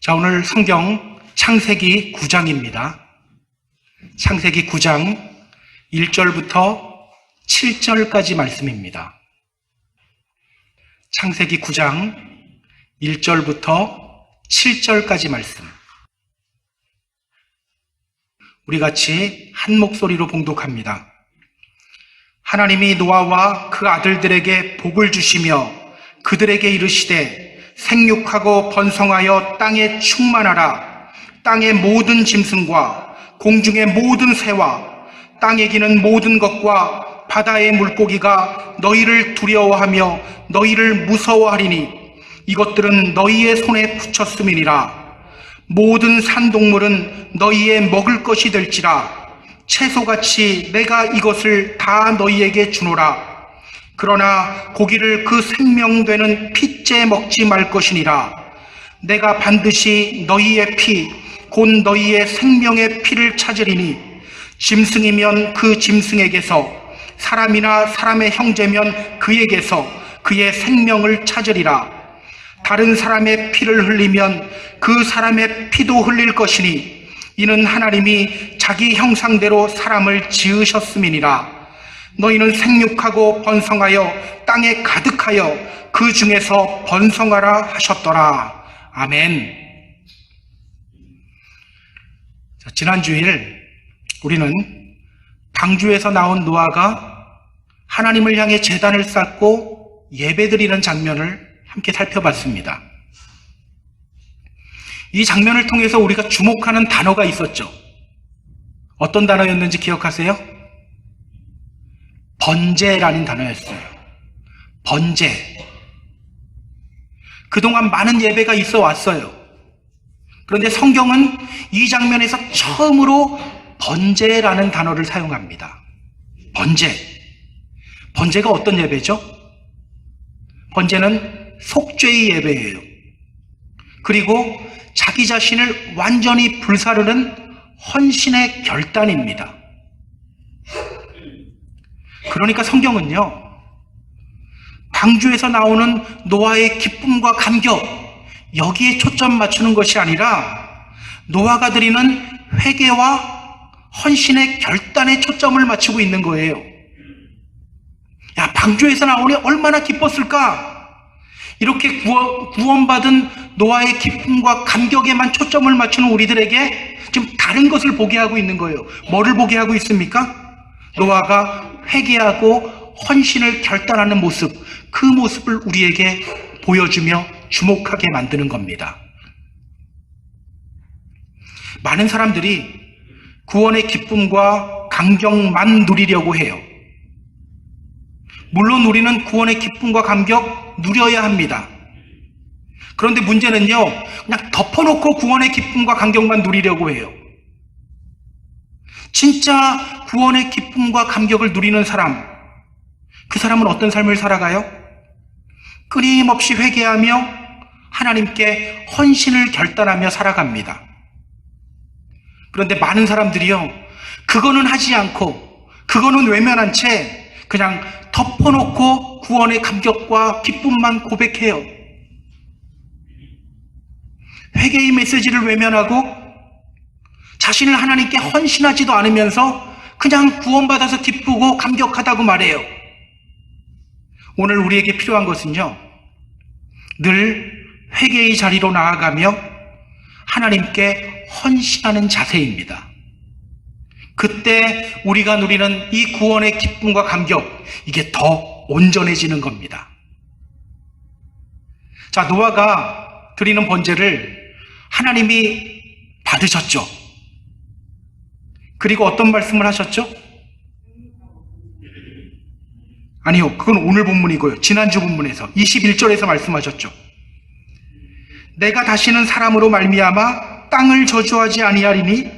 자, 오늘 성경 창세기 9장입니다. 창세기 9장 1절부터 7절까지 말씀입니다. 창세기 9장 1절부터 7절까지 말씀. 우리 같이 한 목소리로 봉독합니다. 하나님이 노아와 그 아들들에게 복을 주시며 그들에게 이르시되 생육하고 번성하여 땅에 충만하라. 땅의 모든 짐승과 공중의 모든 새와 땅에 기는 모든 것과 바다의 물고기가 너희를 두려워하며 너희를 무서워하리니 이것들은 너희의 손에 붙였음이니라. 모든 산동물은 너희의 먹을 것이 될지라. 채소같이 내가 이것을 다 너희에게 주노라. 그러나 고기를 그 생명되는 피째 먹지 말 것이니라. 내가 반드시 너희의 피, 곧 너희의 생명의 피를 찾으리니 짐승이면 그 짐승에게서, 사람이나 사람의 형제면 그에게서 그의 생명을 찾으리라. 다른 사람의 피를 흘리면 그 사람의 피도 흘릴 것이니 이는 하나님이 자기 형상대로 사람을 지으셨음이니라. 너희는 생육하고 번성하여 땅에 가득하여 그 중에서 번성하라 하셨더라. 아멘. 자, 지난 주일 우리는 방주에서 나온 노아가 하나님을 향해 제단을 쌓고 예배드리는 장면을 함께 살펴봤습니다. 이 장면을 통해서 우리가 주목하는 단어가 있었죠. 어떤 단어였는지 기억하세요? 번제라는 단어였어요. 번제. 그동안 많은 예배가 있어 왔어요. 그런데 성경은 이 장면에서 처음으로 번제라는 단어를 사용합니다. 번제. 번제가 어떤 예배죠? 번제는 속죄의 예배예요. 그리고 자기 자신을 완전히 불사르는 헌신의 결단입니다. 그러니까 성경은요, 방주에서 나오는 노아의 기쁨과 감격, 여기에 초점 맞추는 것이 아니라 노아가 드리는 회개와 헌신의 결단에 초점을 맞추고 있는 거예요. 야, 방주에서 나오니 얼마나 기뻤을까? 이렇게 구원받은 노아의 기쁨과 감격에만 초점을 맞추는 우리들에게 지금 다른 것을 보게 하고 있는 거예요. 뭐를 보게 하고 있습니까? 노아가 회개하고 헌신을 결단하는 모습, 그 모습을 우리에게 보여주며 주목하게 만드는 겁니다. 많은 사람들이 구원의 기쁨과 감격만 누리려고 해요. 물론 우리는 구원의 기쁨과 감격 누려야 합니다. 그런데 문제는요, 그냥 덮어놓고 구원의 기쁨과 감격만 누리려고 해요. 진짜 구원의 기쁨과 감격을 누리는 사람, 그 사람은 어떤 삶을 살아가요? 끊임없이 회개하며 하나님께 헌신을 결단하며 살아갑니다. 그런데 많은 사람들이요, 그거는 하지 않고 그거는 외면한 채 그냥 덮어놓고 구원의 감격과 기쁨만 고백해요. 회개의 메시지를 외면하고 자신을 하나님께 헌신하지도 않으면서 그냥 구원받아서 기쁘고 감격하다고 말해요. 오늘 우리에게 필요한 것은요, 늘 회개의 자리로 나아가며 하나님께 헌신하는 자세입니다. 그때 우리가 누리는 이 구원의 기쁨과 감격, 이게 더 온전해지는 겁니다. 자, 노아가 드리는 번제를 하나님이 받으셨죠. 그리고 어떤 말씀을 하셨죠? 아니요, 그건 오늘 본문이고요. 지난주 본문에서 21절에서 말씀하셨죠. 내가 다시는 사람으로 말미암아 땅을 저주하지 아니하리니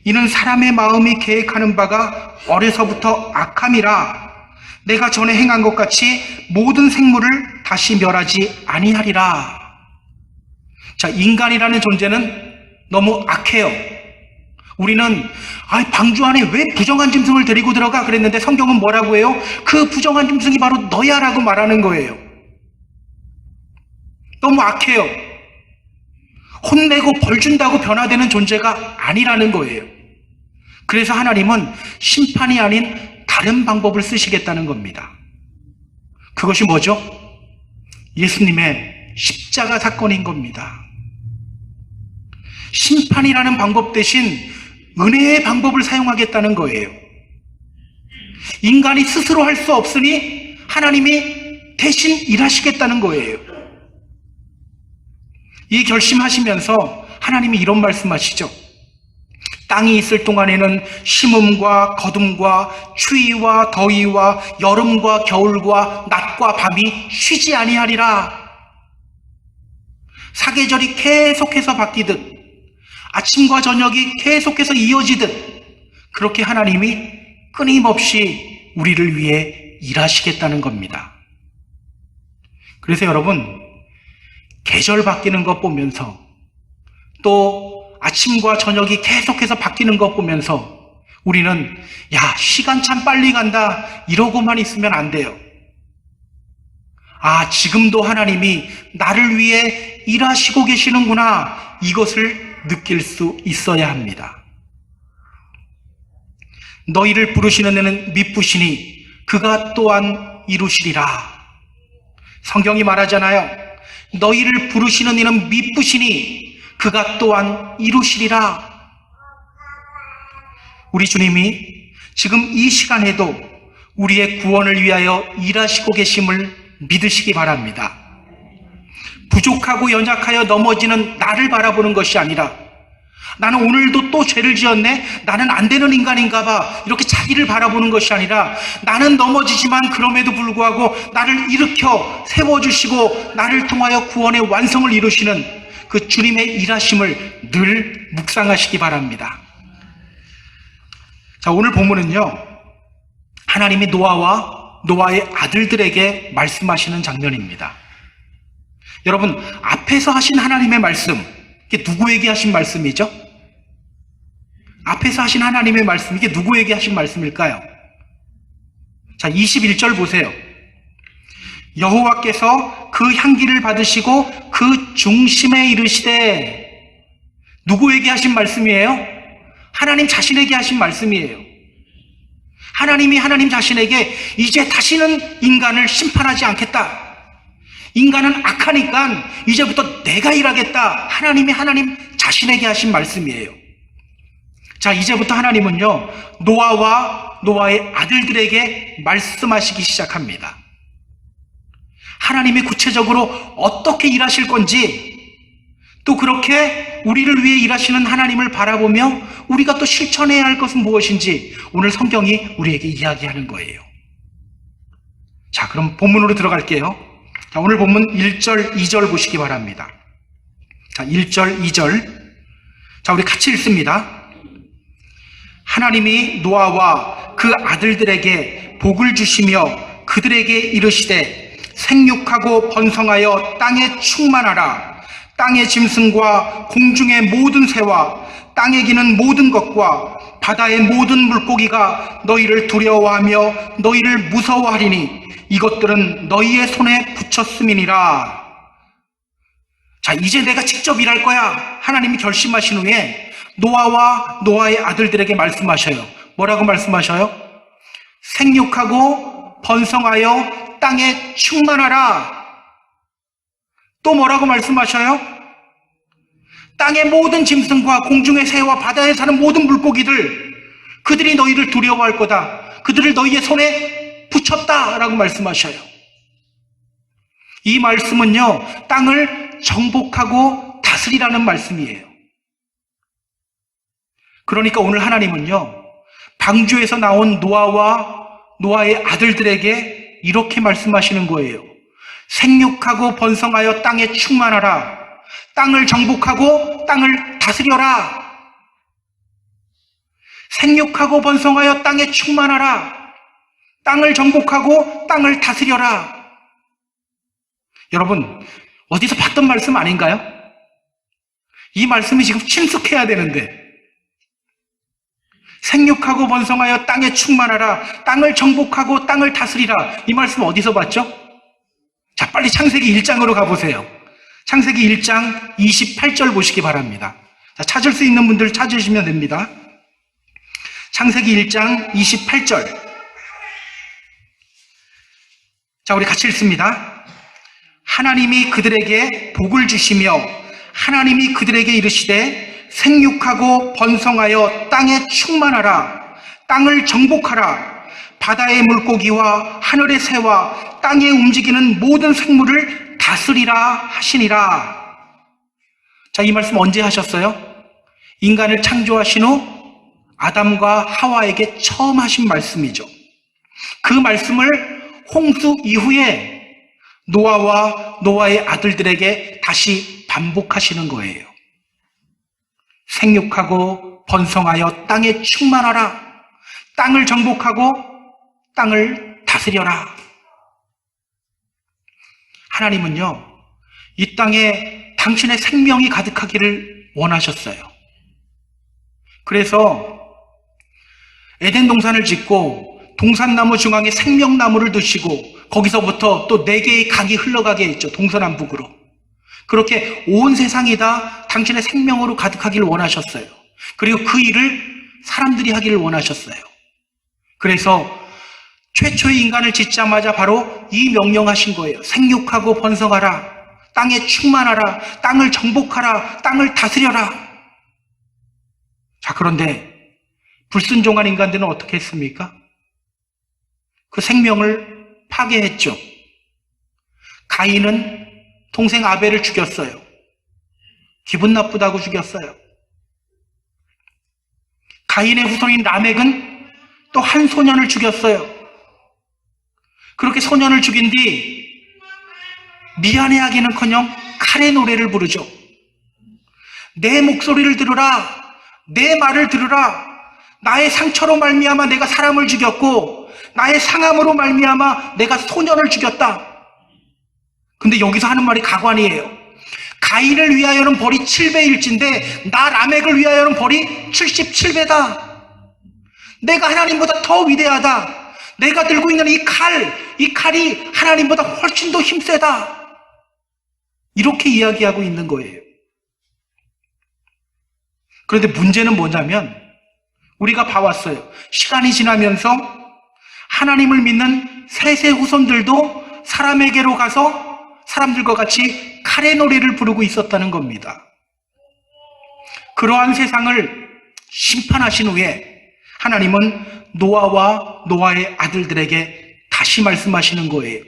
이는 사람의 마음이 계획하는 바가 어려서부터 악함이라. 내가 전에 행한 것 같이 모든 생물을 다시 멸하지 아니하리라. 자, 인간이라는 존재는 너무 악해요. 우리는 방주 안에 왜 부정한 짐승을 데리고 들어가? 그랬는데 성경은 뭐라고 해요? 그 부정한 짐승이 바로 너야라고 말하는 거예요. 너무 악해요. 혼내고 벌 준다고 변화되는 존재가 아니라는 거예요. 그래서 하나님은 심판이 아닌 다른 방법을 쓰시겠다는 겁니다. 그것이 뭐죠? 예수님의 십자가 사건인 겁니다. 심판이라는 방법 대신 은혜의 방법을 사용하겠다는 거예요. 인간이 스스로 할 수 없으니 하나님이 대신 일하시겠다는 거예요. 이 결심하시면서 하나님이 이런 말씀하시죠. 땅이 있을 동안에는 심음과 거둠과 추위와 더위와 여름과 겨울과 낮과 밤이 쉬지 아니하리라. 사계절이 계속해서 바뀌듯 아침과 저녁이 계속해서 이어지듯 그렇게 하나님이 끊임없이 우리를 위해 일하시겠다는 겁니다. 그래서 여러분, 계절 바뀌는 것 보면서 또 아침과 저녁이 계속해서 바뀌는 것 보면서 우리는 야, 시간 참 빨리 간다 이러고만 있으면 안 돼요. 아, 지금도 하나님이 나를 위해 일하시고 계시는구나, 이것을 느낄 수 있어야 합니다. 너희를 부르시는 이는 미쁘시니 그가 또한 이루시리라. 성경이 말하잖아요. 너희를 부르시는 이는 미쁘시니 그가 또한 이루시리라. 우리 주님이 지금 이 시간에도 우리의 구원을 위하여 일하시고 계심을 믿으시기 바랍니다. 부족하고 연약하여 넘어지는 나를 바라보는 것이 아니라 나는 오늘도 또 죄를 지었네, 나는 안 되는 인간인가 봐, 이렇게 자기를 바라보는 것이 아니라 나는 넘어지지만 그럼에도 불구하고 나를 일으켜 세워주시고 나를 통하여 구원의 완성을 이루시는 그 주님의 일하심을 늘 묵상하시기 바랍니다. 자, 오늘 본문은요, 하나님이 노아와 노아의 아들들에게 말씀하시는 장면입니다. 여러분, 앞에서 하신 하나님의 말씀, 이게 누구에게 하신 말씀이죠? 앞에서 하신 하나님의 말씀, 이게 누구에게 하신 말씀일까요? 자, 21절 보세요. 여호와께서 그 향기를 받으시고 그 중심에 이르시되, 누구에게 하신 말씀이에요? 하나님 자신에게 하신 말씀이에요. 하나님이 하나님 자신에게 이제 다시는 인간을 심판하지 않겠다. 인간은 악하니까 이제부터 내가 일하겠다. 하나님이 하나님 자신에게 하신 말씀이에요. 자, 이제부터 하나님은요, 노아와 노아의 아들들에게 말씀하시기 시작합니다. 하나님이 구체적으로 어떻게 일하실 건지, 또 그렇게 우리를 위해 일하시는 하나님을 바라보며 우리가 또 실천해야 할 것은 무엇인지 오늘 성경이 우리에게 이야기하는 거예요. 자, 그럼 본문으로 들어갈게요. 자, 오늘 본문 1절, 2절 보시기 바랍니다. 자, 1절, 2절. 자, 우리 같이 읽습니다. 하나님이 노아와 그 아들들에게 복을 주시며 그들에게 이르시되 생육하고 번성하여 땅에 충만하라. 땅의 짐승과 공중의 모든 새와 땅에 기는 모든 것과 바다의 모든 물고기가 너희를 두려워하며 너희를 무서워하리니 이것들은 너희의 손에 붙였음이니라. 자, 이제 내가 직접 일할 거야. 하나님이 결심하신 후에 노아와 노아의 아들들에게 말씀하셔요. 뭐라고 말씀하셔요? 생육하고 번성하여 땅에 충만하라. 또 뭐라고 말씀하셔요? 땅의 모든 짐승과 공중의 새와 바다에 사는 모든 물고기들, 그들이 너희를 두려워할 거다. 그들을 너희의 손에 붙였다라고 말씀하셔요. 이 말씀은요, 땅을 정복하고 다스리라는 말씀이에요. 그러니까 오늘 하나님은요, 방주에서 나온 노아와 노아의 아들들에게 이렇게 말씀하시는 거예요. 생육하고 번성하여 땅에 충만하라. 땅을 정복하고 땅을 다스려라. 생육하고 번성하여 땅에 충만하라. 땅을 정복하고 땅을 다스려라. 여러분, 어디서 봤던 말씀 아닌가요? 이 말씀이 지금 친숙해야 되는데, 생육하고 번성하여 땅에 충만하라. 땅을 정복하고 땅을 다스리라. 이 말씀 어디서 봤죠? 자, 빨리 창세기 1장으로 가보세요. 창세기 1장 28절 보시기 바랍니다. 자, 찾을 수 있는 분들 찾으시면 됩니다. 창세기 1장 28절. 자, 우리 같이 읽습니다. 하나님이 그들에게 복을 주시며 하나님이 그들에게 이르시되 생육하고 번성하여 땅에 충만하라. 땅을 정복하라. 바다의 물고기와 하늘의 새와 땅에 움직이는 모든 생물을 다스리라 하시니라. 자, 이 말씀 언제 하셨어요? 인간을 창조하신 후 아담과 하와에게 처음 하신 말씀이죠. 그 말씀을 홍수 이후에 노아와 노아의 아들들에게 다시 반복하시는 거예요. 생육하고 번성하여 땅에 충만하라. 땅을 정복하고 땅을 다스려라. 하나님은요, 이 땅에 당신의 생명이 가득하기를 원하셨어요. 그래서 에덴 동산을 짓고 동산나무 중앙에 생명나무를 두시고 거기서부터 또 4개의 강이 흘러가게 했죠. 동서남북으로. 그렇게 온 세상이 다 당신의 생명으로 가득하기를 원하셨어요. 그리고 그 일을 사람들이 하기를 원하셨어요. 그래서 최초의 인간을 짓자마자 바로 이 명령하신 거예요. 생육하고 번성하라. 땅에 충만하라. 땅을 정복하라. 땅을 다스려라. 자, 그런데 불순종한 인간들은 어떻게 했습니까? 그 생명을 파괴했죠. 가인은 동생 아벨을 죽였어요. 기분 나쁘다고 죽였어요. 가인의 후손인 라멕은 또 한 소년을 죽였어요. 그렇게 소년을 죽인 뒤 미안해하기는커녕 칼의 노래를 부르죠. 내 목소리를 들으라. 내 말을 들으라. 나의 상처로 말미암아 내가 사람을 죽였고 나의 상함으로 말미암아 내가 소년을 죽였다. 근데 여기서 하는 말이 가관이에요. 가인을 위하여는 벌이 7배일진데 나 라멕을 위하여는 벌이 77배다. 내가 하나님보다 더 위대하다. 내가 들고 있는 이 칼이 하나님보다 훨씬 더 힘세다. 이렇게 이야기하고 있는 거예요. 그런데 문제는 뭐냐면 우리가 봐왔어요. 시간이 지나면서 하나님을 믿는 셋의 후손들도 사람에게로 가서 사람들과 같이 칼의 노래를 부르고 있었다는 겁니다. 그러한 세상을 심판하신 후에 하나님은 노아와 노아의 아들들에게 다시 말씀하시는 거예요.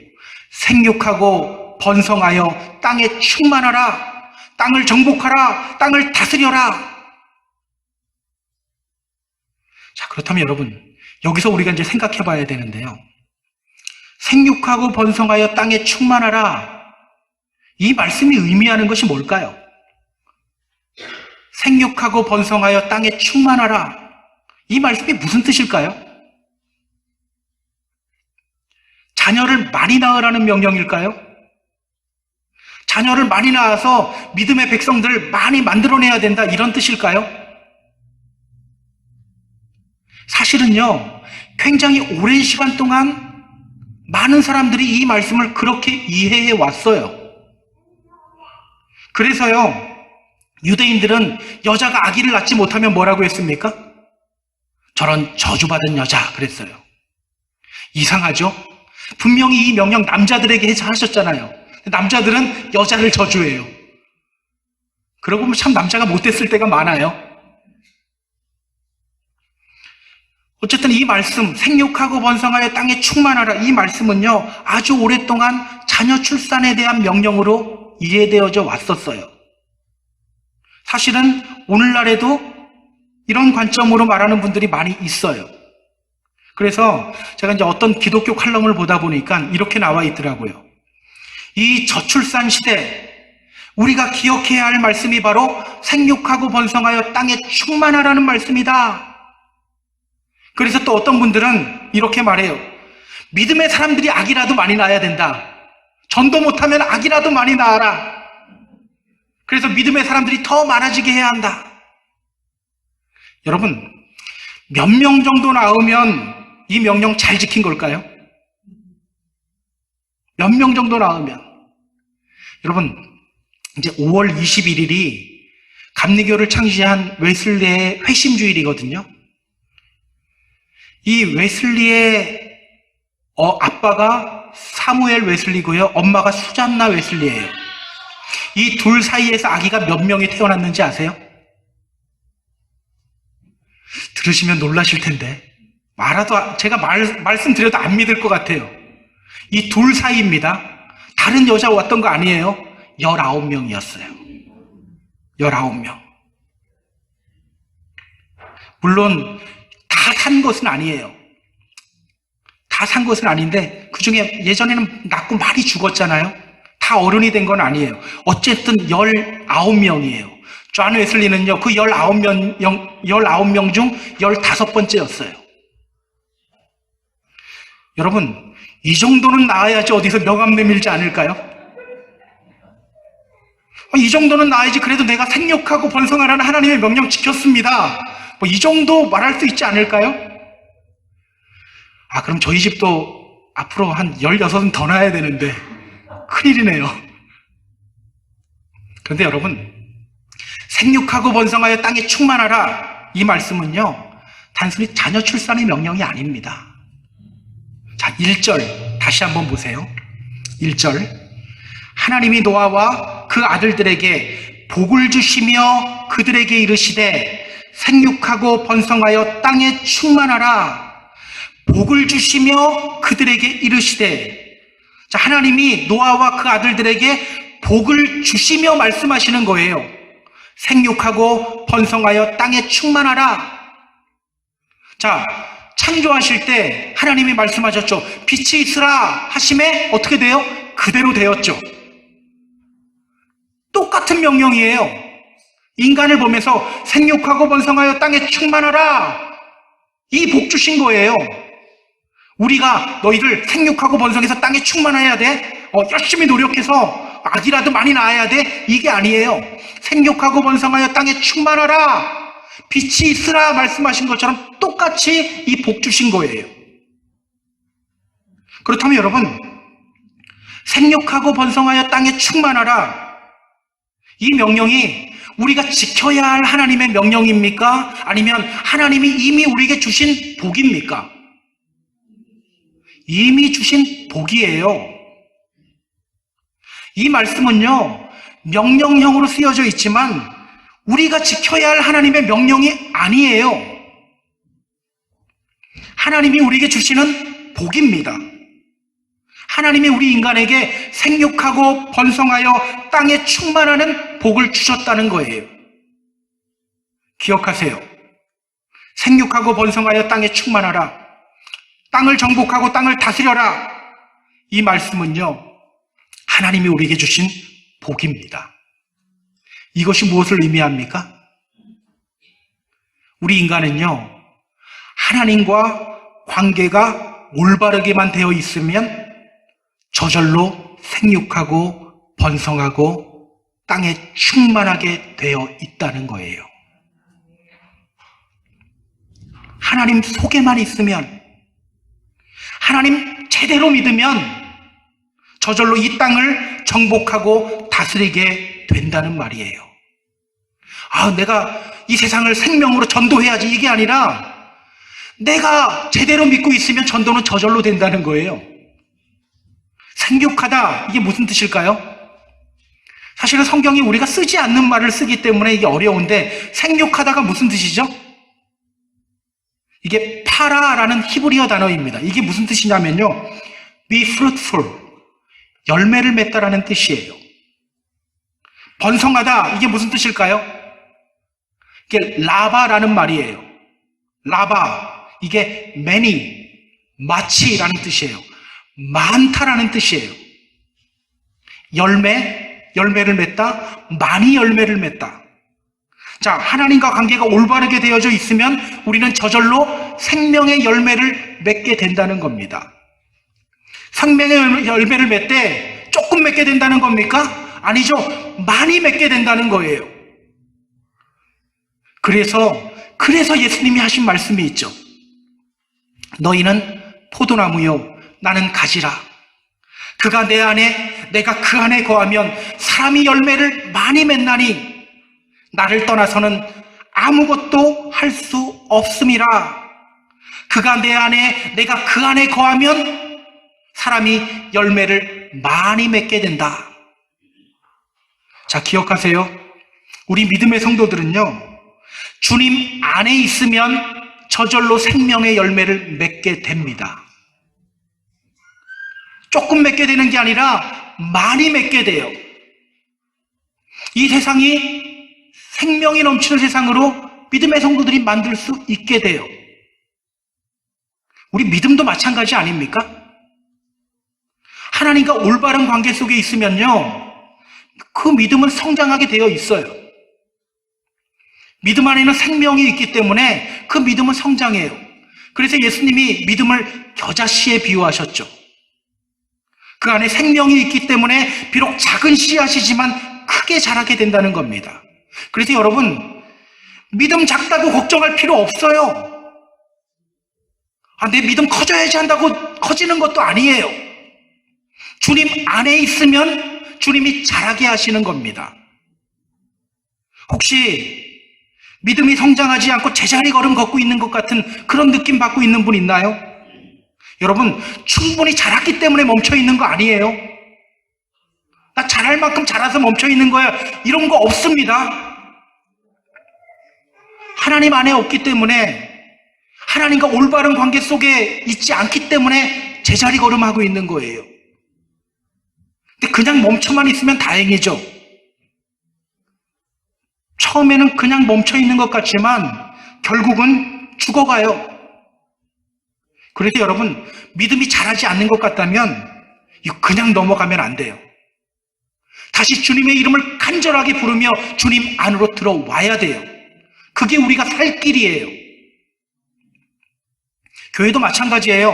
생육하고 번성하여 땅에 충만하라. 땅을 정복하라. 땅을 다스려라. 자, 그렇다면 여러분, 여기서 우리가 이제 생각해 봐야 되는데요. 생육하고 번성하여 땅에 충만하라. 이 말씀이 의미하는 것이 뭘까요? 생육하고 번성하여 땅에 충만하라. 이 말씀이 무슨 뜻일까요? 자녀를 많이 낳으라는 명령일까요? 자녀를 많이 낳아서 믿음의 백성들을 많이 만들어내야 된다, 이런 뜻일까요? 사실은요, 굉장히 오랜 시간 동안 많은 사람들이 이 말씀을 그렇게 이해해 왔어요. 그래서요, 유대인들은 여자가 아기를 낳지 못하면 뭐라고 했습니까? 저런 저주받은 여자, 그랬어요. 이상하죠? 분명히 이 명령 남자들에게 하셨잖아요. 남자들은 여자를 저주해요. 그러고 보면 참 남자가 못됐을 때가 많아요. 어쨌든 이 말씀, 생육하고 번성하여 땅에 충만하라, 이 말씀은요, 아주 오랫동안 자녀 출산에 대한 명령으로 이해되어져 왔었어요. 사실은 오늘날에도 이런 관점으로 말하는 분들이 많이 있어요. 그래서 제가 이제 어떤 기독교 칼럼을 보다 보니까 이렇게 나와 있더라고요. 이 저출산 시대, 우리가 기억해야 할 말씀이 바로 생육하고 번성하여 땅에 충만하라는 말씀이다. 그래서 또 어떤 분들은 이렇게 말해요. 믿음의 사람들이 아기라도 많이 낳아야 된다. 전도 못하면 아기라도 많이 낳아라. 그래서 믿음의 사람들이 더 많아지게 해야 한다. 여러분, 몇 명 정도 낳으면 이 명령 잘 지킨 걸까요? 몇 명 정도 낳으면? 여러분, 이제 5월 21일이 감리교를 창시한 웨슬리의 회심주일이거든요. 이 웨슬리의 아빠가 사무엘 웨슬리고요. 엄마가 수잔나 웨슬리예요. 이 둘 사이에서 아기가 몇 명이 태어났는지 아세요? 들으시면 놀라실 텐데 제가 말씀드려도 안 믿을 것 같아요. 이 둘 사이입니다. 다른 여자 왔던 거 아니에요. 19명이었어요. 19명. 물론 다 산 것은 아니에요. 다 산 것은 아닌데 그 중에 예전에는 낳고 많이 죽었잖아요. 다 어른이 된 건 아니에요. 어쨌든 19명이에요. 존 웨슬리는요, 그 19명 중 15번째였어요. 여러분, 이 정도는 나아야지 어디서 명함 내밀지 않을까요? 이 정도는 나아야지 그래도 내가 생육하고 번성하라는 하나님의 명령 지켰습니다. 뭐 이 정도 말할 수 있지 않을까요? 그럼 저희 집도 앞으로 한 16은 더 낳아야 되는데 큰일이네요. 그런데 여러분, 생육하고 번성하여 땅에 충만하라, 이 말씀은요 단순히 자녀 출산의 명령이 아닙니다. 자, 1절 다시 한번 보세요. 1절, 하나님이 노아와 그 아들들에게 복을 주시며 그들에게 이르시되 생육하고 번성하여 땅에 충만하라. 복을 주시며 그들에게 이르시되, 자, 하나님이 노아와 그 아들들에게 복을 주시며 말씀하시는 거예요. 생육하고 번성하여 땅에 충만하라. 자, 창조하실 때 하나님이 말씀하셨죠. 빛이 있으라 하심에 어떻게 돼요? 그대로 되었죠. 똑같은 명령이에요. 인간을 보면서 생육하고 번성하여 땅에 충만하라, 이 복 주신 거예요. 우리가 너희들 생육하고 번성해서 땅에 충만해야 돼, 열심히 노력해서 아기라도 많이 낳아야 돼, 이게 아니에요. 생육하고 번성하여 땅에 충만하라, 빛이 있으라 말씀하신 것처럼 똑같이 이 복 주신 거예요. 그렇다면 여러분, 생육하고 번성하여 땅에 충만하라, 이 명령이 우리가 지켜야 할 하나님의 명령입니까? 아니면 하나님이 이미 우리에게 주신 복입니까? 이미 주신 복이에요. 이 말씀은요, 명령형으로 쓰여져 있지만 우리가 지켜야 할 하나님의 명령이 아니에요. 하나님이 우리에게 주시는 복입니다. 하나님이 우리 인간에게 생육하고 번성하여 땅에 충만하는 복을 주셨다는 거예요. 기억하세요. 생육하고 번성하여 땅에 충만하라, 땅을 정복하고 땅을 다스려라, 이 말씀은요 하나님이 우리에게 주신 복입니다. 이것이 무엇을 의미합니까? 우리 인간은요 하나님과 관계가 올바르게만 되어 있으면 저절로 생육하고 번성하고 땅에 충만하게 되어 있다는 거예요. 하나님 속에만 있으면, 하나님 제대로 믿으면 저절로 이 땅을 정복하고 다스리게 된다는 말이에요. 내가 이 세상을 생명으로 전도해야지, 이게 아니라 내가 제대로 믿고 있으면 전도는 저절로 된다는 거예요. 생육하다, 이게 무슨 뜻일까요? 사실은 성경이 우리가 쓰지 않는 말을 쓰기 때문에 이게 어려운데, 생육하다가 무슨 뜻이죠? 이게 파라라는 히브리어 단어입니다. 이게 무슨 뜻이냐면요, be fruitful, 열매를 맺다라는 뜻이에요. 번성하다, 이게 무슨 뜻일까요? 이게 라바라는 말이에요. 라바, 이게 many, 마치라는 뜻이에요. 많다라는 뜻이에요. 열매를 맺다, 많이 열매를 맺다. 자, 하나님과 관계가 올바르게 되어져 있으면 우리는 저절로 생명의 열매를 맺게 된다는 겁니다. 생명의 열매를 맺되 조금 맺게 된다는 겁니까? 아니죠. 많이 맺게 된다는 거예요. 그래서 예수님이 하신 말씀이 있죠. 너희는 포도나무요, 나는 가지라. 그가 내 안에, 내가 그 안에 거하면 사람이 열매를 많이 맺나니 나를 떠나서는 아무것도 할 수 없음이라. 그가 내 안에, 내가 그 안에 거하면 사람이 열매를 많이 맺게 된다. 자, 기억하세요. 우리 믿음의 성도들은요, 주님 안에 있으면 저절로 생명의 열매를 맺게 됩니다. 조금 맺게 되는 게 아니라 많이 맺게 돼요. 이 세상이 생명이 넘치는 세상으로 믿음의 성도들이 만들 수 있게 돼요. 우리 믿음도 마찬가지 아닙니까? 하나님과 올바른 관계 속에 있으면요, 그 믿음은 성장하게 되어 있어요. 믿음 안에는 생명이 있기 때문에 그 믿음은 성장해요. 그래서 예수님이 믿음을 겨자씨에 비유하셨죠. 그 안에 생명이 있기 때문에 비록 작은 씨앗이지만 크게 자라게 된다는 겁니다. 그래서 여러분, 믿음 작다고 걱정할 필요 없어요. 내 믿음 커져야지 한다고 커지는 것도 아니에요. 주님 안에 있으면 주님이 자라게 하시는 겁니다. 혹시 믿음이 성장하지 않고 제자리 걸음 걷고 있는 것 같은 그런 느낌 받고 있는 분 있나요? 여러분, 충분히 자랐기 때문에 멈춰 있는 거 아니에요. 나 잘할 만큼 자라서 멈춰 있는 거야, 이런 거 없습니다. 하나님 안에 없기 때문에, 하나님과 올바른 관계 속에 있지 않기 때문에 제자리 걸음하고 있는 거예요. 근데 그냥 멈춰만 있으면 다행이죠. 처음에는 그냥 멈춰 있는 것 같지만 결국은 죽어가요. 그래서 여러분, 믿음이 자라지 않는 것 같다면 이거 그냥 넘어가면 안 돼요. 다시 주님의 이름을 간절하게 부르며 주님 안으로 들어와야 돼요. 그게 우리가 살 길이에요. 교회도 마찬가지예요.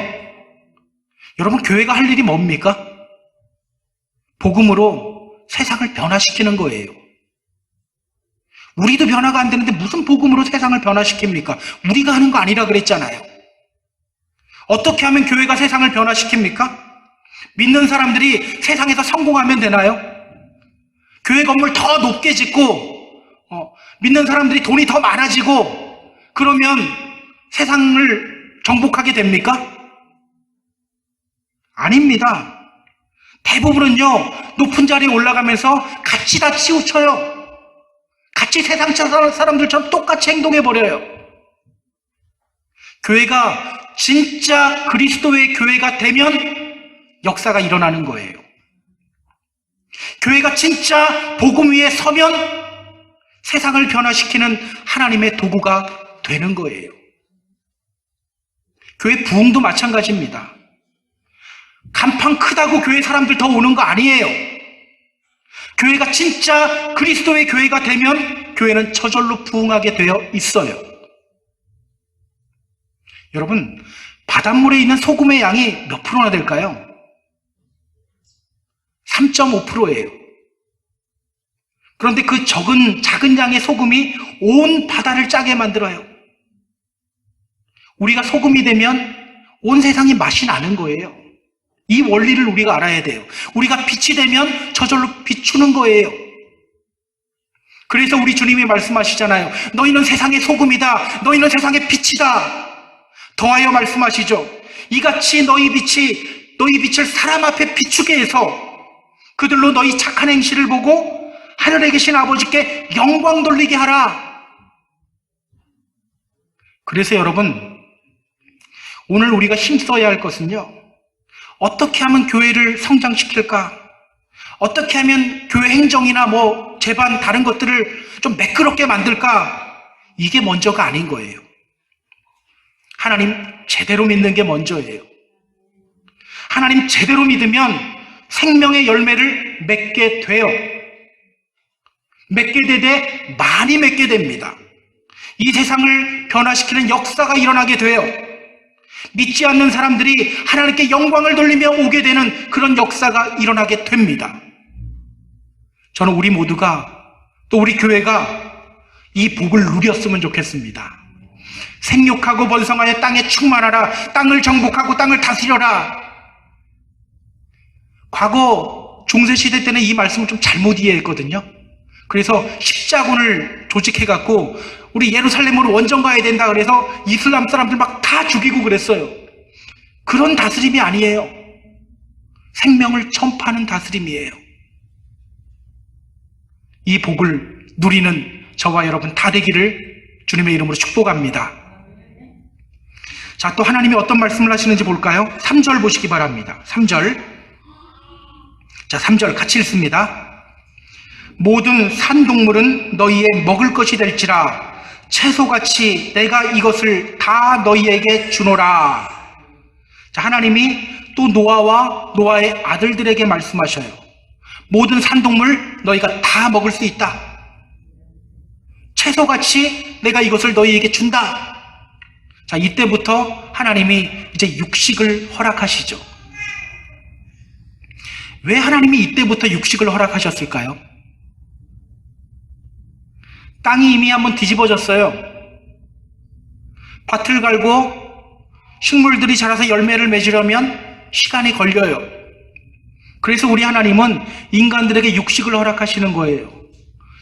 여러분, 교회가 할 일이 뭡니까? 복음으로 세상을 변화시키는 거예요. 우리도 변화가 안 되는데 무슨 복음으로 세상을 변화시킵니까? 우리가 하는 거 아니라 그랬잖아요. 어떻게 하면 교회가 세상을 변화시킵니까? 믿는 사람들이 세상에서 성공하면 되나요? 교회 건물 더 높게 짓고 믿는 사람들이 돈이 더 많아지고 그러면 세상을 정복하게 됩니까? 아닙니다. 대부분은요, 높은 자리에 올라가면서 같이 다 치우쳐요. 같이 세상 사람들처럼 똑같이 행동해버려요. 교회가 진짜 그리스도의 교회가 되면 역사가 일어나는 거예요. 교회가 진짜 복음 위에 서면 세상을 변화시키는 하나님의 도구가 되는 거예요. 교회 부흥도 마찬가지입니다. 간판 크다고 교회 사람들 더 오는 거 아니에요. 교회가 진짜 그리스도의 교회가 되면 교회는 저절로 부흥하게 되어 있어요. 여러분, 바닷물에 있는 소금의 양이 몇 프로나 될까요? 3.5%예요. 그런데 그 작은 양의 소금이 온 바다를 짜게 만들어요. 우리가 소금이 되면 온 세상이 맛이 나는 거예요. 이 원리를 우리가 알아야 돼요. 우리가 빛이 되면 저절로 비추는 거예요. 그래서 우리 주님이 말씀하시잖아요. 너희는 세상의 소금이다. 너희는 세상의 빛이다. 더하여 말씀하시죠. 이같이 너희 빛을 사람 앞에 비추게 해서 그들로 너희 착한 행실을 보고 하늘에 계신 아버지께 영광 돌리게 하라. 그래서 여러분, 오늘 우리가 힘써야 할 것은요, 어떻게 하면 교회를 성장시킬까? 어떻게 하면 교회 행정이나 제반 다른 것들을 좀 매끄럽게 만들까? 이게 먼저가 아닌 거예요. 하나님 제대로 믿는 게 먼저예요. 하나님 제대로 믿으면 생명의 열매를 맺게 돼요. 맺게 되되 많이 맺게 됩니다. 이 세상을 변화시키는 역사가 일어나게 돼요. 믿지 않는 사람들이 하나님께 영광을 돌리며 오게 되는 그런 역사가 일어나게 됩니다. 저는 우리 모두가, 또 우리 교회가 이 복을 누렸으면 좋겠습니다. 생육하고 번성하여 땅에 충만하라. 땅을 정복하고 땅을 다스려라. 과거 중세시대 때는 이 말씀을 좀 잘못 이해했거든요. 그래서 십자군을 조직해갖고 우리 예루살렘으로 원정 가야 된다 그래서 이슬람 사람들 막 다 죽이고 그랬어요. 그런 다스림이 아니에요. 생명을 전파하는 다스림이에요. 이 복을 누리는 저와 여러분 다 되기를 주님의 이름으로 축복합니다. 자, 또 하나님이 어떤 말씀을 하시는지 볼까요? 3절 보시기 바랍니다. 3절. 자, 3절 같이 읽습니다. 모든 산동물은 너희의 먹을 것이 될지라 채소같이 내가 이것을 다 너희에게 주노라. 자, 하나님이 또 노아와 노아의 아들들에게 말씀하셔요. 모든 산동물 너희가 다 먹을 수 있다. 채소같이 내가 이것을 너희에게 준다. 자, 이때부터 하나님이 이제 육식을 허락하시죠. 왜 하나님이 이때부터 육식을 허락하셨을까요? 땅이 이미 한번 뒤집어졌어요. 밭을 갈고 식물들이 자라서 열매를 맺으려면 시간이 걸려요. 그래서 우리 하나님은 인간들에게 육식을 허락하시는 거예요.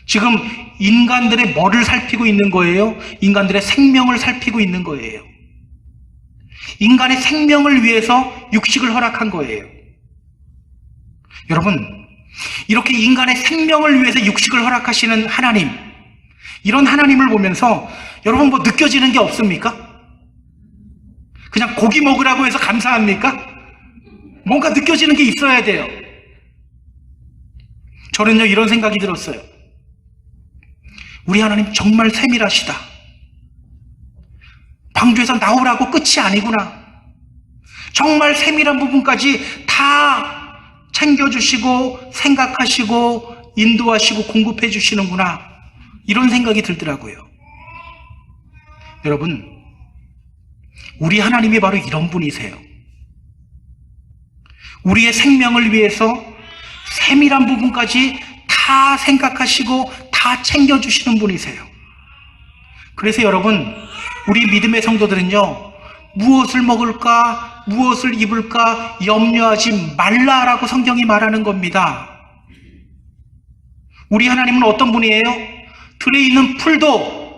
지금 인간들의 뭐를 살피고 있는 거예요? 인간들의 생명을 살피고 있는 거예요. 인간의 생명을 위해서 육식을 허락한 거예요. 여러분, 이렇게 인간의 생명을 위해서 육식을 허락하시는 하나님, 이런 하나님을 보면서 여러분 뭐 느껴지는 게 없습니까? 그냥 고기 먹으라고 해서 감사합니까? 뭔가 느껴지는 게 있어야 돼요. 저는요 이런 생각이 들었어요. 우리 하나님 정말 세밀하시다. 방주에서 나오라고 끝이 아니구나. 정말 세밀한 부분까지 다 챙겨주시고 생각하시고 인도하시고 공급해 주시는구나. 이런 생각이 들더라고요. 여러분, 우리 하나님이 바로 이런 분이세요. 우리의 생명을 위해서 세밀한 부분까지 다 생각하시고 다 챙겨주시는 분이세요. 그래서 여러분, 우리 믿음의 성도들은요, 무엇을 먹을까, 무엇을 입을까 염려하지 말라라고 성경이 말하는 겁니다. 우리 하나님은 어떤 분이에요? 들에 있는 풀도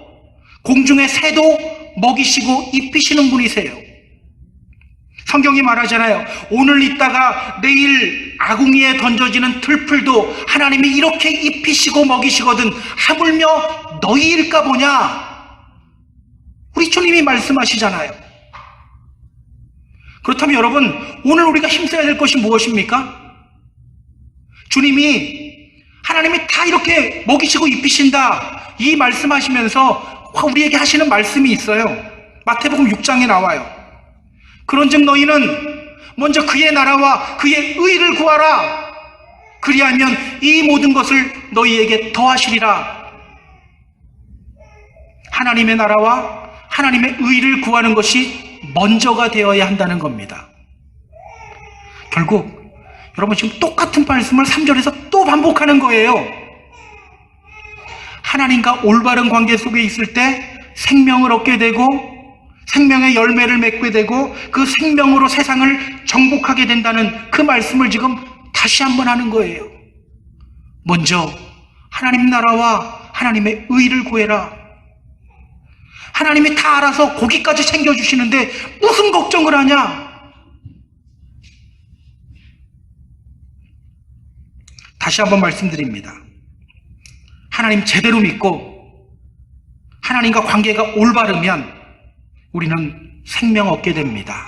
공중의 새도 먹이시고 입히시는 분이세요. 성경이 말하잖아요. 오늘 있다가 내일 아궁이에 던져지는 들풀도 하나님이 이렇게 입히시고 먹이시거든 하물며 너희일까 보냐. 우리 주님이 말씀하시잖아요. 그렇다면 여러분, 오늘 우리가 힘써야 될 것이 무엇입니까? 주님이 하나님이 다 이렇게 먹이시고 입히신다 이 말씀하시면서 우리에게 하시는 말씀이 있어요. 마태복음 6장에 나와요. 그런즉 너희는 먼저 그의 나라와 그의 의를 구하라. 그리하면 이 모든 것을 너희에게 더하시리라. 하나님의 나라와 하나님의 의를 구하는 것이 먼저가 되어야 한다는 겁니다. 결국 여러분 지금 똑같은 말씀을 3절에서 또 반복하는 거예요. 하나님과 올바른 관계 속에 있을 때 생명을 얻게 되고 생명의 열매를 맺게 되고 그 생명으로 세상을 정복하게 된다는 그 말씀을 지금 다시 한번 하는 거예요. 먼저 하나님 나라와 하나님의 의를 구해라. 하나님이 다 알아서 고기까지 챙겨주시는데 무슨 걱정을 하냐? 다시 한번 말씀드립니다. 하나님 제대로 믿고 하나님과 관계가 올바르면 우리는 생명 얻게 됩니다.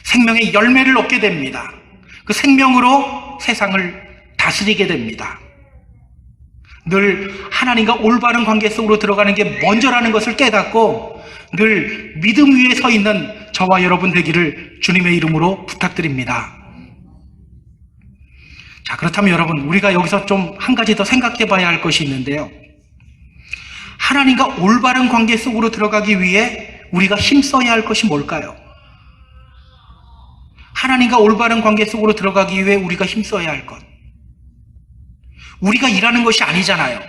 생명의 열매를 얻게 됩니다. 그 생명으로 세상을 다스리게 됩니다. 늘 하나님과 올바른 관계 속으로 들어가는 게 먼저라는 것을 깨닫고 늘 믿음 위에 서 있는 저와 여러분 되기를 주님의 이름으로 부탁드립니다. 자, 그렇다면 여러분, 우리가 여기서 좀 한 가지 더 생각해 봐야 할 것이 있는데요. 하나님과 올바른 관계 속으로 들어가기 위해 우리가 힘써야 할 것이 뭘까요? 하나님과 올바른 관계 속으로 들어가기 위해 우리가 힘써야 할 것. 우리가 일하는 것이 아니잖아요.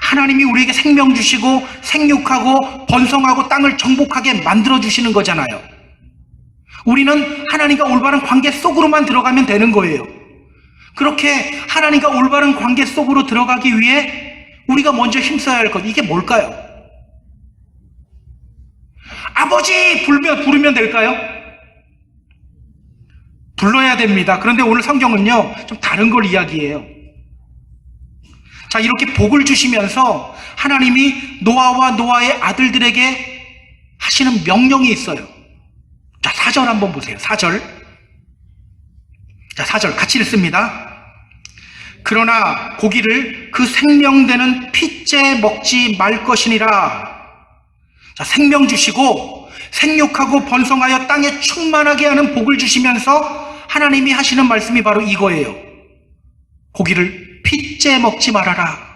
하나님이 우리에게 생명 주시고 생육하고 번성하고 땅을 정복하게 만들어 주시는 거잖아요. 우리는 하나님과 올바른 관계 속으로만 들어가면 되는 거예요. 그렇게 하나님과 올바른 관계 속으로 들어가기 위해 우리가 먼저 힘써야 할 것, 이게 뭘까요? 아버지 부르면 될까요? 불러야 됩니다. 그런데 오늘 성경은요, 좀 다른 걸 이야기해요. 자, 이렇게 복을 주시면서 하나님이 노아와 노아의 아들들에게 하시는 명령이 있어요. 자, 4절 한번 보세요. 4절. 자, 4절 같이 읽습니다. 그러나 고기를 그 생명되는 피째 먹지 말 것이니라. 자, 생명 주시고 생육하고 번성하여 땅에 충만하게 하는 복을 주시면서 하나님이 하시는 말씀이 바로 이거예요. 고기를 피째 먹지 말아라.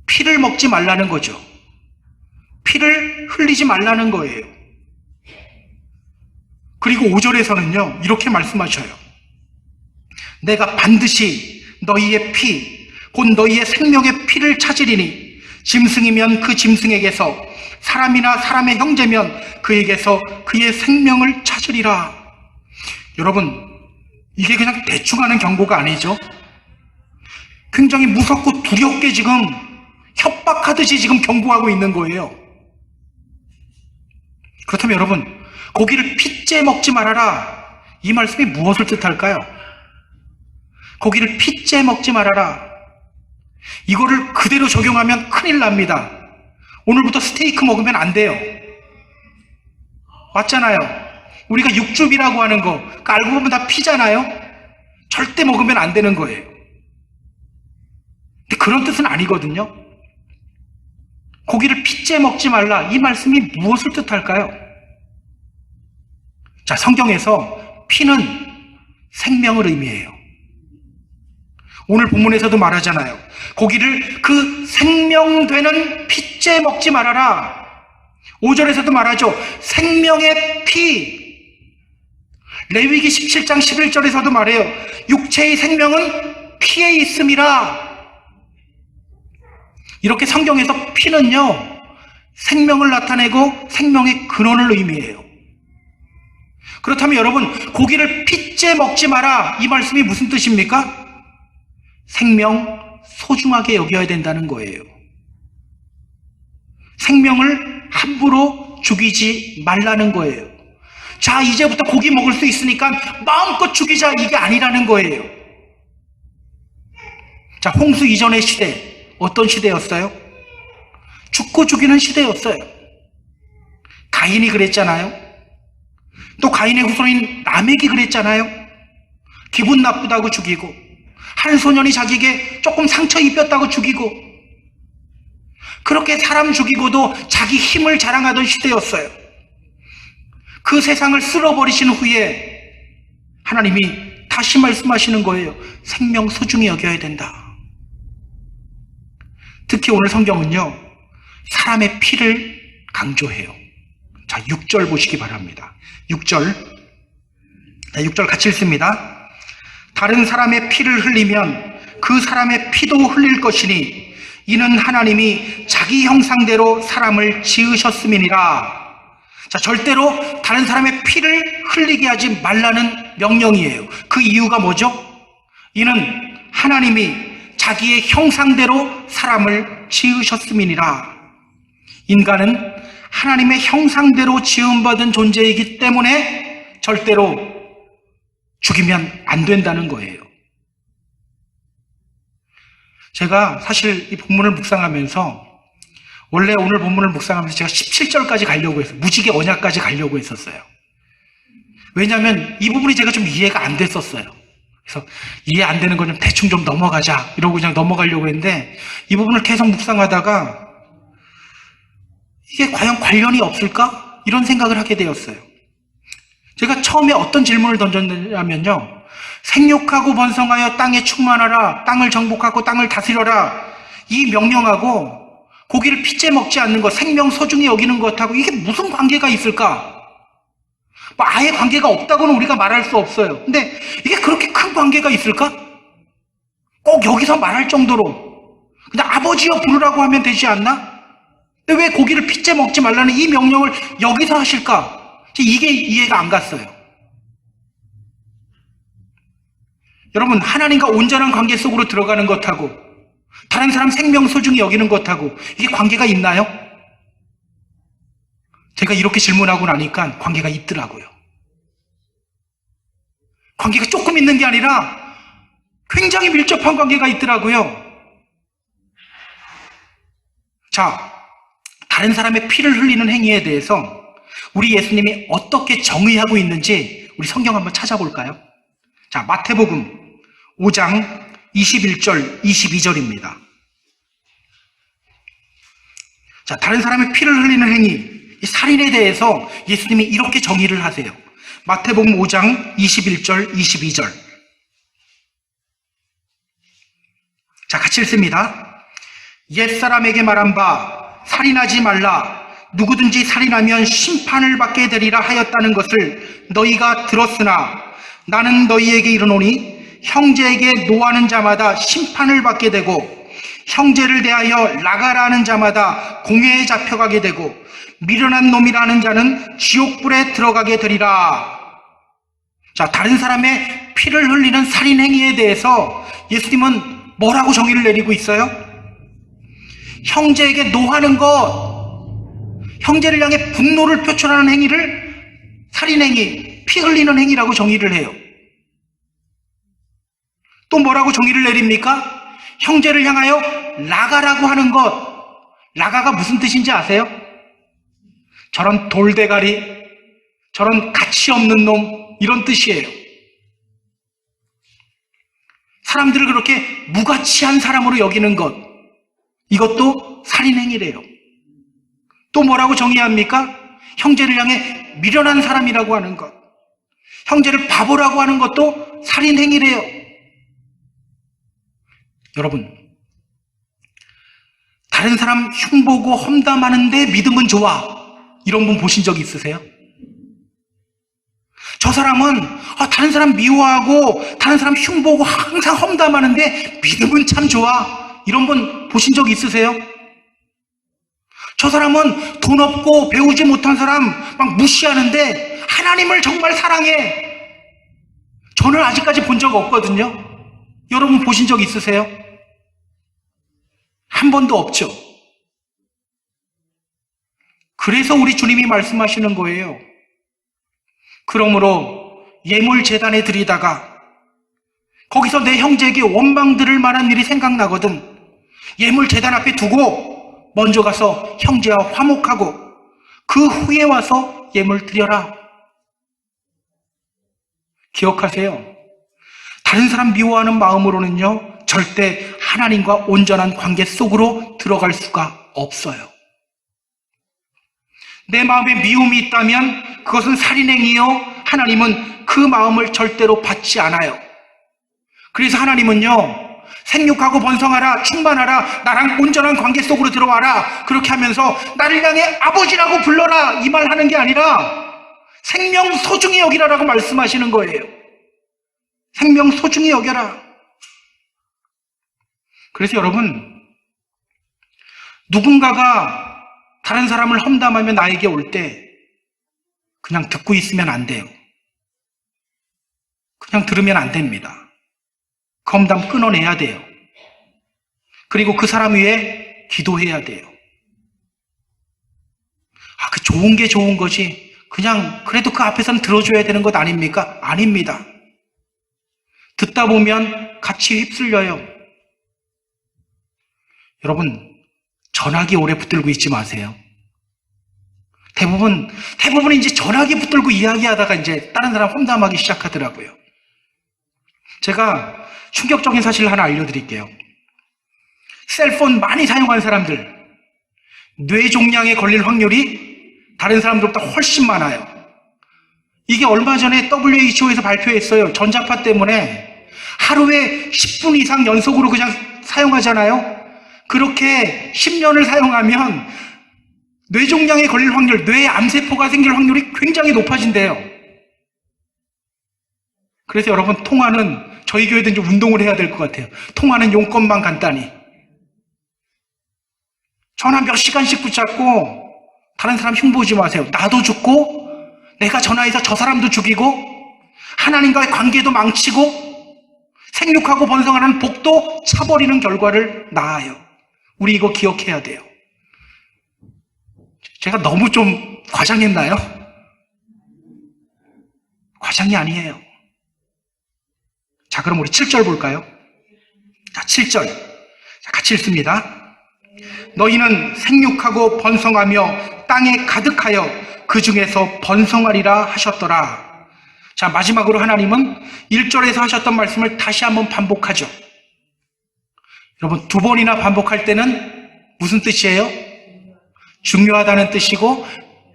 피를 먹지 말라는 거죠. 피를 흘리지 말라는 거예요. 그리고 5절에서는요, 이렇게 말씀하셔요. 내가 반드시 너희의 피, 곧 너희의 생명의 피를 찾으리니 짐승이면 그 짐승에게서, 사람이나 사람의 형제면 그에게서 그의 생명을 찾으리라. 여러분, 이게 그냥 대충 하는 경고가 아니죠. 굉장히 무섭고 두렵게 지금 협박하듯이 지금 경고하고 있는 거예요. 그렇다면 여러분, 고기를 피째 먹지 말아라. 이 말씀이 무엇을 뜻할까요? 고기를 피째 먹지 말아라. 이거를 그대로 적용하면 큰일 납니다. 오늘부터 스테이크 먹으면 안 돼요. 맞잖아요. 우리가 육즙이라고 하는 거, 그거 알고 보면 다 피잖아요. 절대 먹으면 안 되는 거예요. 근데 그런 뜻은 아니거든요. 고기를 피째 먹지 말라. 이 말씀이 무엇을 뜻할까요? 자, 성경에서 피는 생명을 의미해요. 오늘 본문에서도 말하잖아요. 고기를 그 생명되는 피째 먹지 말아라. 5절에서도 말하죠. 생명의 피. 레위기 17장 11절에서도 말해요. 육체의 생명은 피에 있음이라. 이렇게 성경에서 피는요, 생명을 나타내고 생명의 근원을 의미해요. 그렇다면 여러분, 고기를 피째 먹지 마라. 이 말씀이 무슨 뜻입니까? 생명 소중하게 여겨야 된다는 거예요. 생명을 함부로 죽이지 말라는 거예요. 자, 이제부터 고기 먹을 수 있으니까 마음껏 죽이자, 이게 아니라는 거예요. 자, 홍수 이전의 시대, 어떤 시대였어요? 죽고 죽이는 시대였어요. 가인이 그랬잖아요. 또 가인의 후손인 라멕이 그랬잖아요. 기분 나쁘다고 죽이고, 한 소년이 자기에게 조금 상처 입혔다고 죽이고, 그렇게 사람 죽이고도 자기 힘을 자랑하던 시대였어요. 그 세상을 쓸어버리신 후에 하나님이 다시 말씀하시는 거예요. 생명 소중히 여겨야 된다. 특히 오늘 성경은요, 사람의 피를 강조해요. 자, 6절 보시기 바랍니다. 6절. 자, 6절 같이 읽습니다. 다른 사람의 피를 흘리면 그 사람의 피도 흘릴 것이니 이는 하나님이 자기 형상대로 사람을 지으셨음이니라. 자, 절대로 다른 사람의 피를 흘리게 하지 말라는 명령이에요. 그 이유가 뭐죠? 이는 하나님이 자기의 형상대로 사람을 지으셨음이니라. 인간은 하나님의 형상대로 지음받은 존재이기 때문에 절대로 죽이면 안 된다는 거예요. 제가 사실 이 본문을 묵상하면서, 원래 오늘 본문을 묵상하면서 제가 17절까지 가려고 했어요. 무지개 언약까지 가려고 했었어요. 왜냐하면 이 부분이 제가 좀 이해가 안 됐었어요. 그래서 이해 안 되는 건 좀 대충 좀 넘어가자 이러고 그냥 넘어가려고 했는데, 이 부분을 계속 묵상하다가 이게 과연 관련이 없을까? 이런 생각을 하게 되었어요. 제가 처음에 어떤 질문을 던졌냐면요, 생육하고 번성하여 땅에 충만하라, 땅을 정복하고 땅을 다스려라, 이 명령하고 고기를 피째 먹지 않는 것, 생명 소중히 여기는 것하고 이게 무슨 관계가 있을까? 뭐 아예 관계가 없다고는 우리가 말할 수 없어요. 근데 이게 그렇게 큰 관계가 있을까? 꼭 여기서 말할 정도로 그냥 아버지여 부르라고 하면 되지 않나? 근데 왜 고기를 피째 먹지 말라는 이 명령을 여기서 하실까? 이게 이해가 안 갔어요. 여러분, 하나님과 온전한 관계 속으로 들어가는 것하고 다른 사람 생명 소중히 여기는 것하고 이게 관계가 있나요? 제가 이렇게 질문하고 나니까 관계가 있더라고요. 관계가 조금 있는 게 아니라 굉장히 밀접한 관계가 있더라고요. 자, 다른 사람의 피를 흘리는 행위에 대해서 우리 예수님이 어떻게 정의하고 있는지 우리 성경 한번 찾아볼까요? 자, 마태복음 5장 21절, 22절입니다. 자, 다른 사람의 피를 흘리는 행위, 이 살인에 대해서 예수님이 이렇게 정의를 하세요. 마태복음 5장 21절, 22절. 자, 같이 읽습니다. 옛사람에게 말한 바 살인하지 말라. 누구든지 살인하면 심판을 받게 되리라 하였다는 것을 너희가 들었으나 나는 너희에게 이르노니 형제에게 노하는 자마다 심판을 받게 되고 형제를 대하여 나가라는 자마다 공회에 잡혀가게 되고 미련한 놈이라는 자는 지옥불에 들어가게 되리라. 자, 다른 사람의 피를 흘리는 살인 행위에 대해서 예수님은 뭐라고 정의를 내리고 있어요? 형제에게 노하는 것, 형제를 향해 분노를 표출하는 행위를 살인 행위, 피 흘리는 행위라고 정의를 해요. 또 뭐라고 정의를 내립니까? 형제를 향하여 나가라고 하는 것. 나가가 무슨 뜻인지 아세요? 저런 돌대가리, 저런 가치 없는 놈, 이런 뜻이에요. 사람들을 그렇게 무가치한 사람으로 여기는 것, 이것도 살인행위래요. 또 뭐라고 정의합니까? 형제를 향해 미련한 사람이라고 하는 것, 형제를 바보라고 하는 것도 살인행위래요. 여러분, 다른 사람 흉보고 험담하는데 믿음은 좋아, 이런 분 보신 적 있으세요? 저 사람은 다른 사람 미워하고 다른 사람 흉보고 항상 험담하는데 믿음은 참 좋아, 이런 분 보신 적 있으세요? 저 사람은 돈 없고 배우지 못한 사람 막 무시하는데 하나님을 정말 사랑해. 저는 아직까지 본 적 없거든요. 여러분 보신 적 있으세요? 한 번도 없죠. 그래서 우리 주님이 말씀하시는 거예요. 그러므로 예물 제단에 드리다가 거기서 내 형제에게 원망 들을 만한 일이 생각나거든 예물 제단 앞에 두고 먼저 가서 형제와 화목하고 그 후에 와서 예물 드려라. 기억하세요. 다른 사람 미워하는 마음으로는요, 절대 하나님과 온전한 관계 속으로 들어갈 수가 없어요. 내 마음에 미움이 있다면 그것은 살인행위요, 하나님은 그 마음을 절대로 받지 않아요. 그래서 하나님은요, 생육하고 번성하라, 충만하라, 나랑 온전한 관계 속으로 들어와라, 그렇게 하면서 나를 향해 아버지라고 불러라, 이 말 하는 게 아니라 생명 소중히 여기라라고 말씀하시는 거예요. 생명 소중히 여겨라. 그래서 여러분, 누군가가 다른 사람을 험담하며 나에게 올 때 그냥 듣고 있으면 안 돼요. 그냥 들으면 안 됩니다. 그 험담 끊어내야 돼요. 그리고 그 사람 위해 기도해야 돼요. 그 좋은 게 좋은 거지, 그냥 그래도 그 앞에서는 들어줘야 되는 것 아닙니까? 아닙니다. 듣다 보면 같이 휩쓸려요. 여러분, 전화기 오래 붙들고 있지 마세요. 대부분 이제 전화기 붙들고 이야기하다가 이제 다른 사람 험담하기 시작하더라고요. 제가 충격적인 사실을 하나 알려드릴게요. 셀폰 많이 사용한 사람들, 뇌종양에 걸릴 확률이 다른 사람들보다 훨씬 많아요. 이게 얼마 전에 WHO에서 발표했어요. 전자파 때문에 하루에 10분 이상 연속으로 그냥 사용하잖아요. 그렇게 10년을 사용하면 뇌종양에 걸릴 확률, 뇌에 암세포가 생길 확률이 굉장히 높아진대요. 그래서 여러분, 통화는 저희 교회도 이제 운동을 해야 될 것 같아요. 통화는 용건만 간단히. 전화 몇 시간씩 붙잡고 다른 사람 흉보지 마세요. 나도 죽고 내가 전화해서 저 사람도 죽이고 하나님과의 관계도 망치고 생육하고 번성하는 복도 차버리는 결과를 낳아요. 우리 이거 기억해야 돼요. 제가 너무 좀 과장했나요? 과장이 아니에요. 자, 그럼 우리 7절 볼까요? 자, 7절. 자, 같이 읽습니다. 너희는 생육하고 번성하며 땅에 가득하여 그 중에서 번성하리라 하셨더라. 자, 마지막으로 하나님은 1절에서 하셨던 말씀을 다시 한번 반복하죠. 여러분, 두 번이나 반복할 때는 무슨 뜻이에요? 중요하다는 뜻이고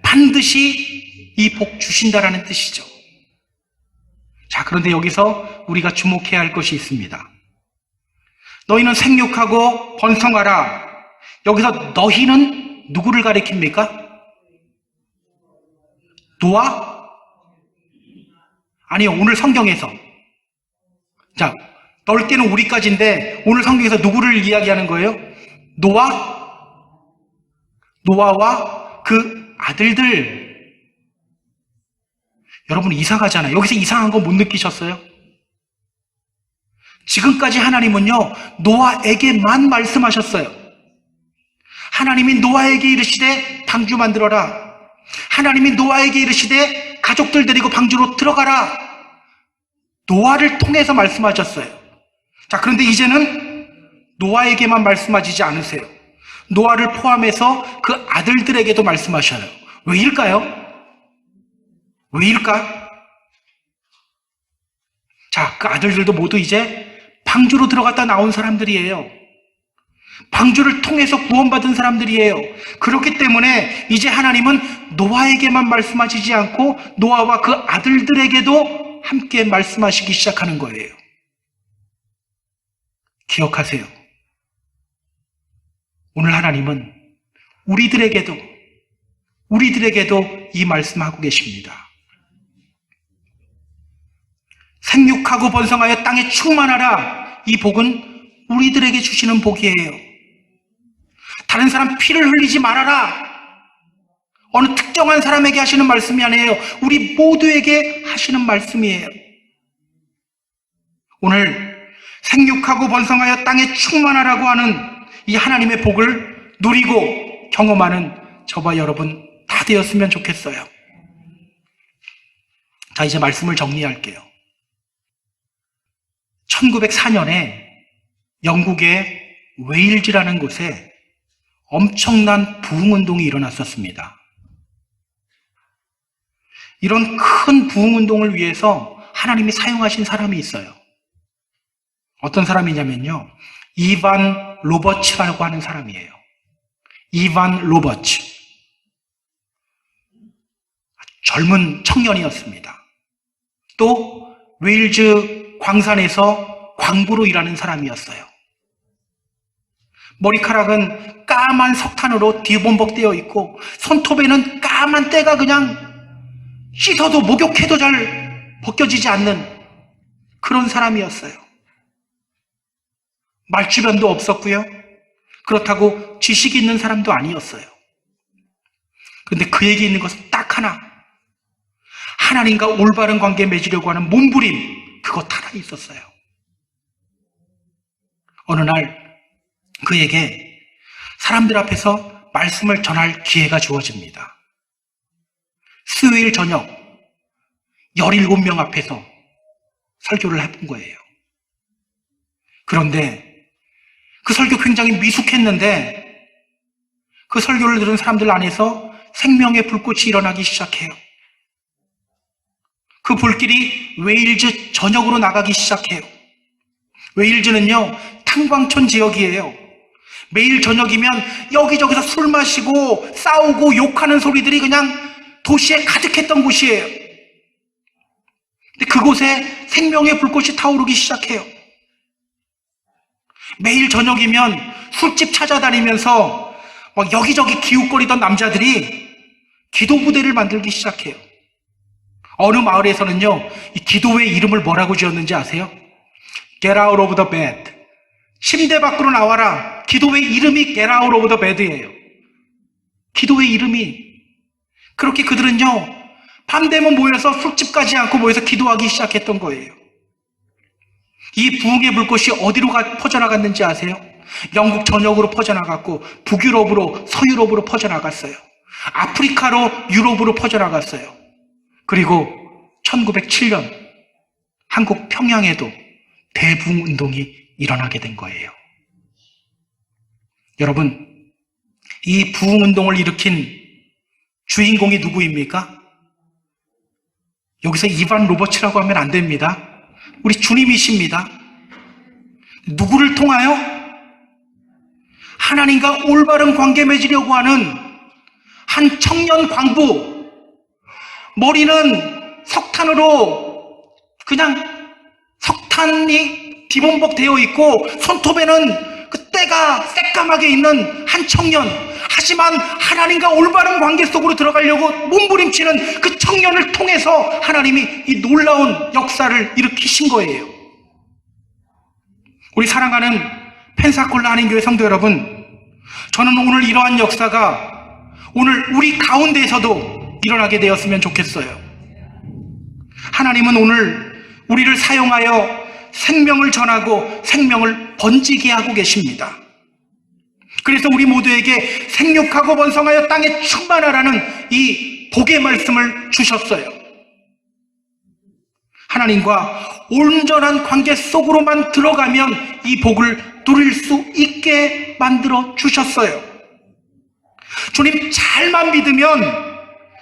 반드시 이 복 주신다라는 뜻이죠. 자, 그런데 여기서 우리가 주목해야 할 것이 있습니다. 너희는 생육하고 번성하라. 여기서 너희는 누구를 가리킵니까? 노아? 아니요, 오늘 성경에서. 자, 넓게는 우리까지인데 오늘 성경에서 누구를 이야기하는 거예요? 노아와 그 아들들. 여러분 이상하잖아요. 여기서 이상한 거 못 느끼셨어요? 지금까지 하나님은요, 노아에게만 말씀하셨어요. 하나님이 노아에게 이르시되 방주 만들어라. 하나님이 노아에게 이르시되 가족들 데리고 방주로 들어가라. 노아를 통해서 말씀하셨어요. 자, 그런데 이제는 노아에게만 말씀하시지 않으세요. 노아를 포함해서 그 아들들에게도 말씀하셔요. 왜일까요? 왜일까? 자, 그 아들들도 모두 이제 방주로 들어갔다 나온 사람들이에요. 방주를 통해서 구원받은 사람들이에요. 그렇기 때문에 이제 하나님은 노아에게만 말씀하시지 않고 노아와 그 아들들에게도 함께 말씀하시기 시작하는 거예요. 기억하세요. 오늘 하나님은 우리들에게도 이 말씀하고 계십니다. 생육하고 번성하여 땅에 충만하라. 이 복은 우리들에게 주시는 복이에요. 다른 사람 피를 흘리지 말아라. 어느 특정한 사람에게 하시는 말씀이 아니에요. 우리 모두에게 하시는 말씀이에요. 오늘 생육하고 번성하여 땅에 충만하라고 하는 이 하나님의 복을 누리고 경험하는 저와 여러분 다 되었으면 좋겠어요. 자, 이제 말씀을 정리할게요. 1904년에 영국의 웨일즈라는 곳에 엄청난 부흥운동이 일어났었습니다. 이런 큰 부흥운동을 위해서 하나님이 사용하신 사람이 있어요. 어떤 사람이냐면요, 이반 로버츠라고 하는 사람이에요. 이반 로버츠. 젊은 청년이었습니다. 또 웨일즈 광산에서 광부로 일하는 사람이었어요. 머리카락은 까만 석탄으로 뒤범벅되어 있고 손톱에는 까만 때가 그냥 씻어도 목욕해도 잘 벗겨지지 않는 그런 사람이었어요. 말주변도 없었고요. 그렇다고 지식이 있는 사람도 아니었어요. 그런데 그에게 있는 것은 딱 하나. 하나님과 올바른 관계 맺으려고 하는 몸부림, 그것 하나 있었어요. 어느 날 그에게 사람들 앞에서 말씀을 전할 기회가 주어집니다. 수요일 저녁 17명 앞에서 설교를 해본 거예요. 그런데 그 설교 굉장히 미숙했는데 그 설교를 들은 사람들 안에서 생명의 불꽃이 일어나기 시작해요. 그 불길이 웨일즈 전역으로 나가기 시작해요. 웨일즈는요, 탄광촌 지역이에요. 매일 저녁이면 여기저기서 술 마시고 싸우고 욕하는 소리들이 그냥 도시에 가득했던 곳이에요. 근데 그곳에 생명의 불꽃이 타오르기 시작해요. 매일 저녁이면 술집 찾아다니면서 막 여기저기 기웃거리던 남자들이 기도 부대를 만들기 시작해요. 어느 마을에서는요, 이 기도회 이름을 뭐라고 지었는지 아세요? Get out of the bed. 침대 밖으로 나와라. 기도회 이름이 Get out of the bed예요. 기도회 이름이. 그렇게 그들은요, 밤 되면 모여서 술집 가지 않고 모여서 기도하기 시작했던 거예요. 이 부흥의 불꽃이 어디로 퍼져나갔는지 아세요? 영국 전역으로 퍼져나갔고 북유럽으로 서유럽으로 퍼져나갔어요. 아프리카로 유럽으로 퍼져나갔어요. 그리고 1907년 한국 평양에도 대부흥운동이 일어나게 된 거예요. 여러분, 이 부흥운동을 일으킨 주인공이 누구입니까? 여기서 이반 로버츠라고 하면 안 됩니다. 우리 주님이십니다. 누구를 통하여? 하나님과 올바른 관계 맺으려고 하는 한 청년 광부, 머리는 석탄으로 그냥 석탄이 디범벅 되어 있고 손톱에는 그 때가 새까맣게 있는 한 청년, 하지만 하나님과 올바른 관계 속으로 들어가려고 몸부림치는 그 청년을 통해서 하나님이 이 놀라운 역사를 일으키신 거예요. 우리 사랑하는 펜사콜라 한인교회 성도 여러분, 저는 오늘 이러한 역사가 오늘 우리 가운데에서도 일어나게 되었으면 좋겠어요. 하나님은 오늘 우리를 사용하여 생명을 전하고 생명을 번지게 하고 계십니다. 그래서 우리 모두에게 생육하고 번성하여 땅에 충만하라는 이 복의 말씀을 주셨어요. 하나님과 온전한 관계 속으로만 들어가면 이 복을 누릴 수 있게 만들어 주셨어요. 주님 잘만 믿으면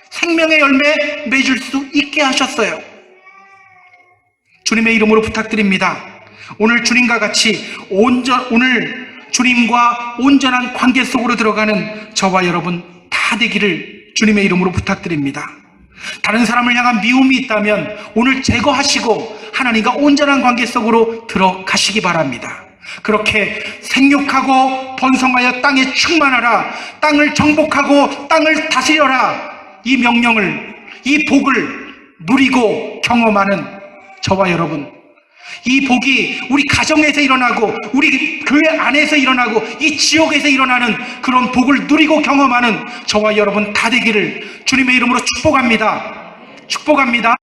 생명의 열매 맺을 수 있게 하셨어요. 주님의 이름으로 부탁드립니다. 오늘 주님과 같이 오늘 주님과 온전한 관계 속으로 들어가는 저와 여러분 다 되기를 주님의 이름으로 부탁드립니다. 다른 사람을 향한 미움이 있다면 오늘 제거하시고 하나님과 온전한 관계 속으로 들어가시기 바랍니다. 그렇게 생육하고 번성하여 땅에 충만하라, 땅을 정복하고 땅을 다스려라, 이 명령을, 이 복을 누리고 경험하는 저와 여러분, 이 복이 우리 가정에서 일어나고 우리 교회 안에서 일어나고 이 지역에서 일어나는 그런 복을 누리고 경험하는 저와 여러분 다 되기를 주님의 이름으로 축복합니다. 축복합니다.